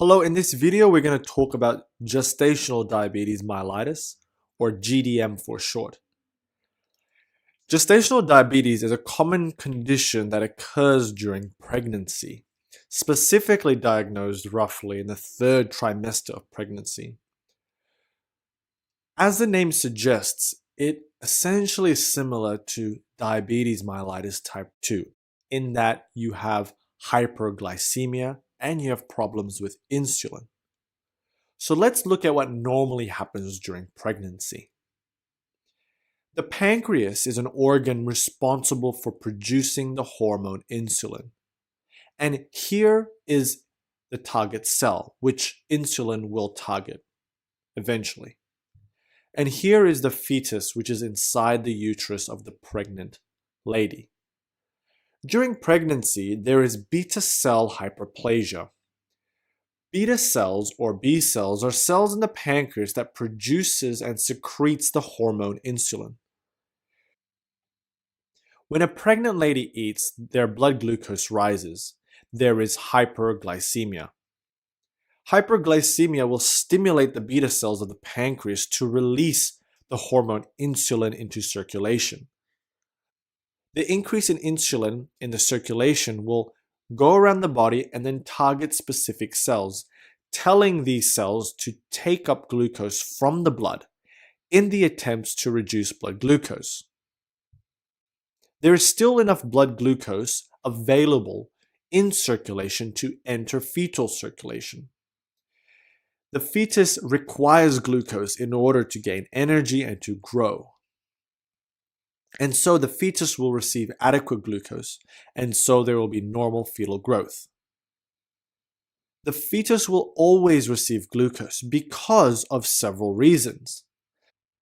Hello, in this video we're going to talk about gestational diabetes mellitus, or GDM for short. Gestational diabetes is a common condition that occurs during pregnancy, specifically diagnosed roughly in the third trimester of pregnancy. As the name suggests, it essentially is similar to diabetes mellitus type 2, in that you have hyperglycemia and you have problems with insulin. So let's look at what normally happens during pregnancy. The pancreas is an organ responsible for producing the hormone insulin. And here is the target cell, which insulin will target eventually. And here is the fetus, which is inside the uterus of the pregnant lady. During pregnancy, there is beta cell hyperplasia. Beta cells, or B cells, are cells in the pancreas that produces and secretes the hormone insulin. When a pregnant lady eats, their blood glucose rises. There is hyperglycemia. Hyperglycemia will stimulate the beta cells of the pancreas to release the hormone insulin into circulation. The increase in insulin in the circulation will go around the body and then target specific cells, telling these cells to take up glucose from the blood in the attempts to reduce blood glucose. There is still enough blood glucose available in circulation to enter fetal circulation. The fetus requires glucose in order to gain energy and to grow. And so the fetus will receive adequate glucose, and so there will be normal fetal growth. The fetus will always receive glucose because of several reasons.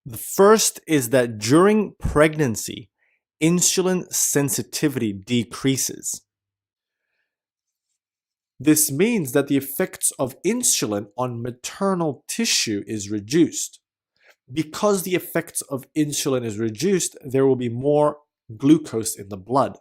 The first is that during pregnancy, insulin sensitivity decreases. This means that the effects of insulin on maternal tissue is reduced. Because the effects of insulin is reduced, there will be more glucose in the blood.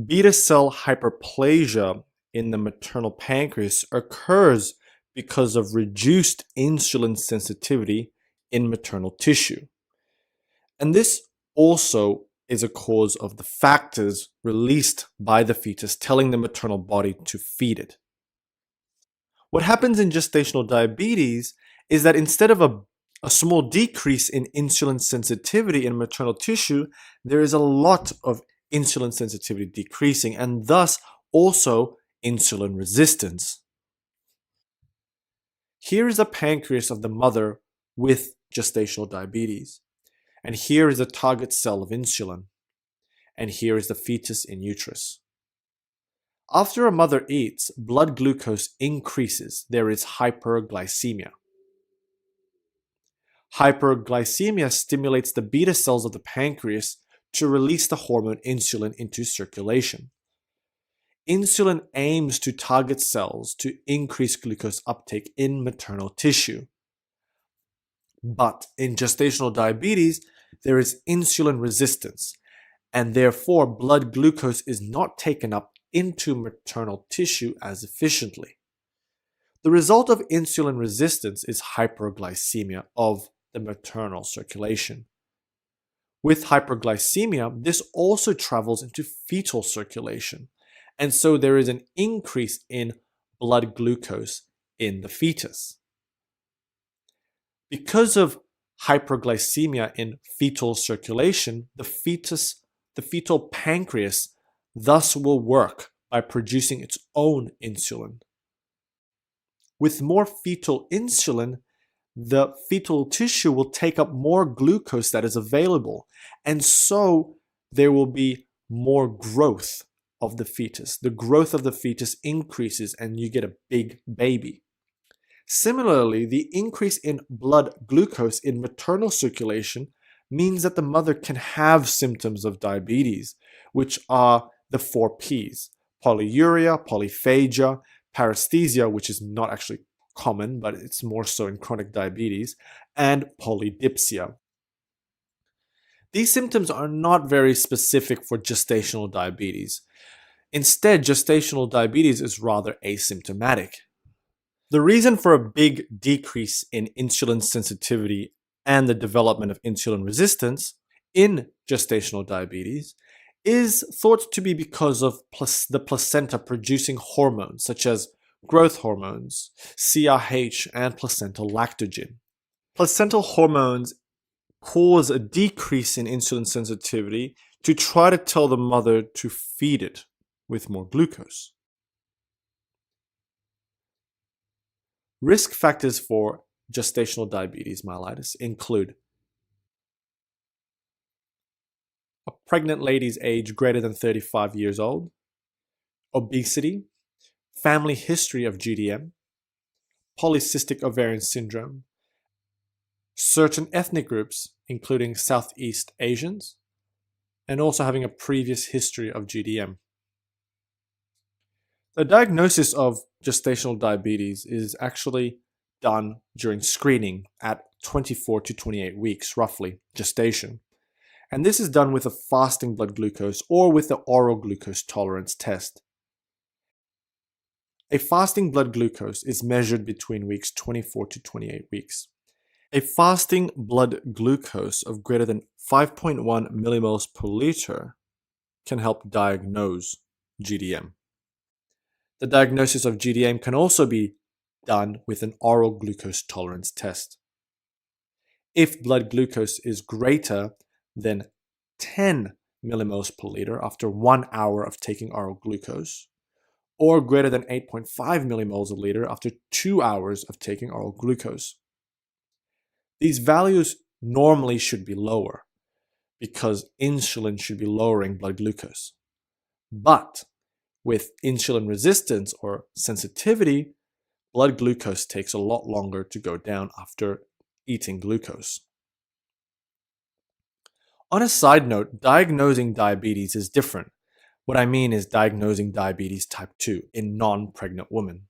Beta cell hyperplasia in the maternal pancreas occurs because of reduced insulin sensitivity in maternal tissue. And this also is a cause of the factors released by the fetus telling the maternal body to feed it. What happens in gestational diabetes is that instead of a small decrease in insulin sensitivity in maternal tissue, there is a lot of insulin sensitivity decreasing, and thus also insulin resistance. Here is the pancreas of the mother with gestational diabetes, and here is the target cell of insulin, and here is the fetus in uterus. After a mother eats, blood glucose increases. There is hyperglycemia. Hyperglycemia stimulates the beta cells of the pancreas to release the hormone insulin into circulation. Insulin aims to target cells to increase glucose uptake in maternal tissue. But in gestational diabetes, there is insulin resistance, and therefore blood glucose is not taken up into maternal tissue as efficiently. The result of insulin resistance is hyperglycemia of the maternal circulation. With hyperglycemia, this also travels into fetal circulation, and so there is an increase in blood glucose in the fetus. Because of hyperglycemia in fetal circulation, the fetal pancreas thus will work by producing its own insulin. With more fetal insulin, the fetal tissue will take up more glucose that is available, and so there will be more growth of the fetus. The growth of the fetus increases and you get a big baby. Similarly, the increase in blood glucose in maternal circulation means that the mother can have symptoms of diabetes, which are the 4 Ps: polyuria, polyphagia, paresthesia, which is not actually common, but it's more so in chronic diabetes, and polydipsia. These symptoms are not very specific for gestational diabetes. Instead, gestational diabetes is rather asymptomatic. The reason for a big decrease in insulin sensitivity and the development of insulin resistance in gestational diabetes is thought to be because of the placenta producing hormones such as growth hormones, CRH, and placental lactogen. Placental hormones cause a decrease in insulin sensitivity to try to tell the mother to feed it with more glucose. Risk factors for gestational diabetes mellitus include a pregnant lady's age greater than 35 years old, obesity, family history of GDM, polycystic ovarian syndrome, certain ethnic groups, including Southeast Asians, and also having a previous history of GDM. The diagnosis of gestational diabetes is actually done during screening at 24 to 28 weeks, roughly, gestation. And this is done with a fasting blood glucose or with the oral glucose tolerance test. A fasting blood glucose is measured between weeks 24 to 28 weeks. A fasting blood glucose of greater than 5.1 millimoles per liter can help diagnose GDM. The diagnosis of GDM can also be done with an oral glucose tolerance test. If blood glucose is greater than 10 millimoles per liter after 1 hour of taking oral glucose, or greater than 8.5 millimoles a liter after 2 hours of taking oral glucose. These values normally should be lower because insulin should be lowering blood glucose. But with insulin resistance or sensitivity, blood glucose takes a lot longer to go down after eating glucose. On a side note, diagnosing diabetes is different. What I mean is diagnosing diabetes type 2 in non-pregnant women.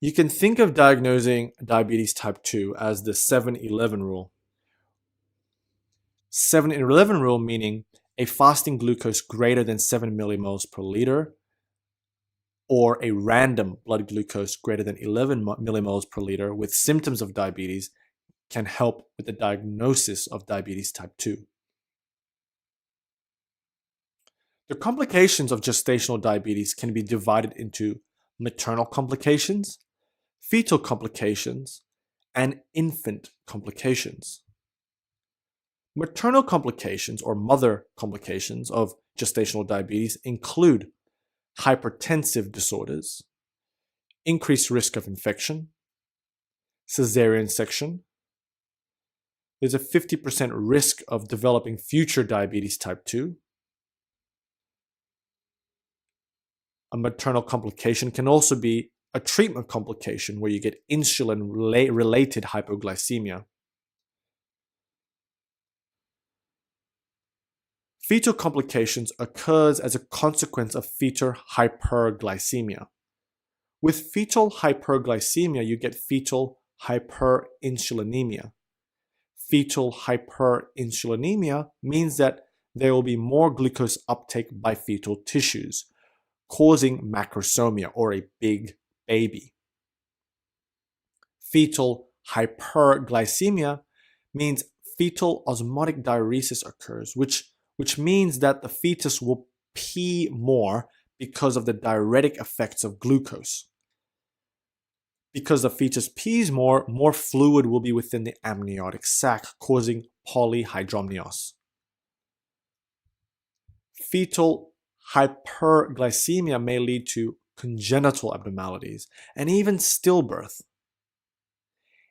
You can think of diagnosing diabetes type 2 as the 7-11 rule. 7-11 rule meaning a fasting glucose greater than 7 millimoles per liter or a random blood glucose greater than 11 millimoles per liter with symptoms of diabetes can help with the diagnosis of diabetes type 2. The complications of gestational diabetes can be divided into maternal complications, fetal complications, and infant complications. Maternal complications or mother complications of gestational diabetes include hypertensive disorders, increased risk of infection, cesarean section. There's a 50% risk of developing future diabetes type 2. A maternal complication can also be a treatment complication where you get insulin-related hypoglycemia. Fetal complications occurs as a consequence of fetal hyperglycemia. With fetal hyperglycemia, you get fetal hyperinsulinemia. Fetal hyperinsulinemia means that there will be more glucose uptake by fetal tissues, causing macrosomia or a big baby. Fetal hyperglycemia means fetal osmotic diuresis occurs, which means that the fetus will pee more because of the diuretic effects of glucose. Because the fetus pees more fluid will be within the amniotic sac, causing polyhydramnios. Fetal hyperglycemia may lead to congenital abnormalities and even stillbirth.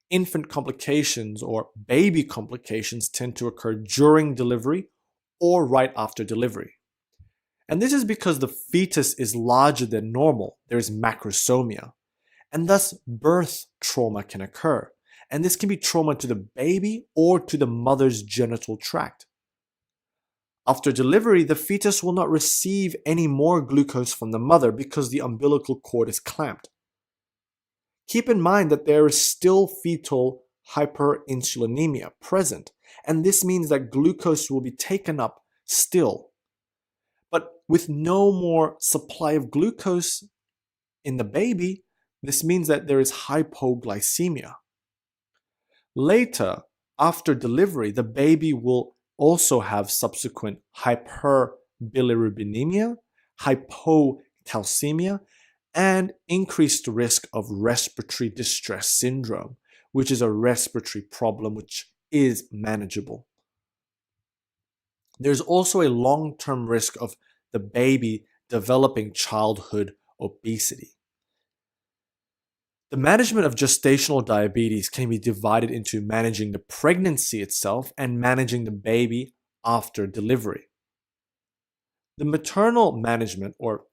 Infant complications or baby complications tend to occur during delivery or right after delivery. And this is because the fetus is larger than normal. There is macrosomia. And thus birth trauma can occur. And this can be trauma to the baby or to the mother's genital tract. After delivery, the fetus will not receive any more glucose from the mother because the umbilical cord is clamped. Keep in mind that there is still fetal hyperinsulinemia present, and this means that glucose will be taken up still. But With no more supply of glucose in the baby, this means that there is hypoglycemia. Later, after delivery, the baby will also have subsequent hyperbilirubinemia, hypocalcemia, and increased risk of respiratory distress syndrome, which is a respiratory problem which is manageable. There's also a long-term risk of the baby developing childhood obesity. The management of gestational diabetes can be divided into managing the pregnancy itself and managing the baby after delivery. The maternal management or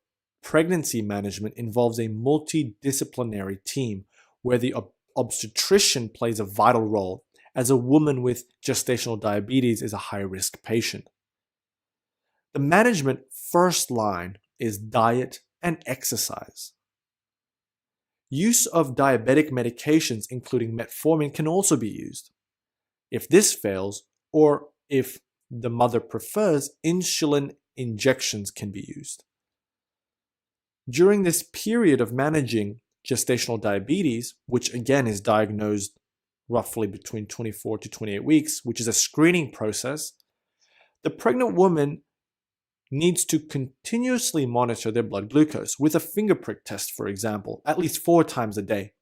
pregnancy management involves a multidisciplinary team where the obstetrician plays a vital role, as a woman with gestational diabetes is a high-risk patient. The management first line is diet and exercise. Use of diabetic medications, including metformin, can also be used. If this fails, or if the mother prefers, insulin injections can be used. During this period of managing gestational diabetes, which again is diagnosed roughly between 24 to 28 weeks, which is a screening process, the pregnant woman needs to continuously monitor their blood glucose with a finger prick test, for example, at least 4 times a day.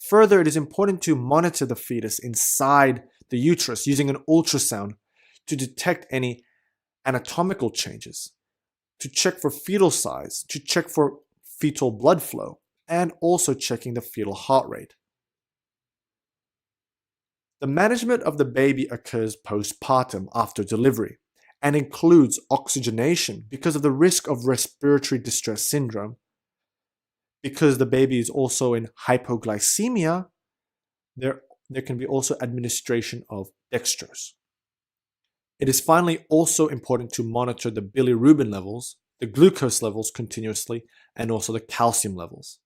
Further, it is important to monitor the fetus inside the uterus using an ultrasound to detect any anatomical changes, to check for fetal size, to check for fetal blood flow, and also checking the fetal heart rate. The management of the baby occurs postpartum after delivery and includes oxygenation because of the risk of respiratory distress syndrome. Because the baby is also in hypoglycemia, there can be also administration of dextrose. It is finally also important to monitor the bilirubin levels, the glucose levels continuously, and also the calcium levels.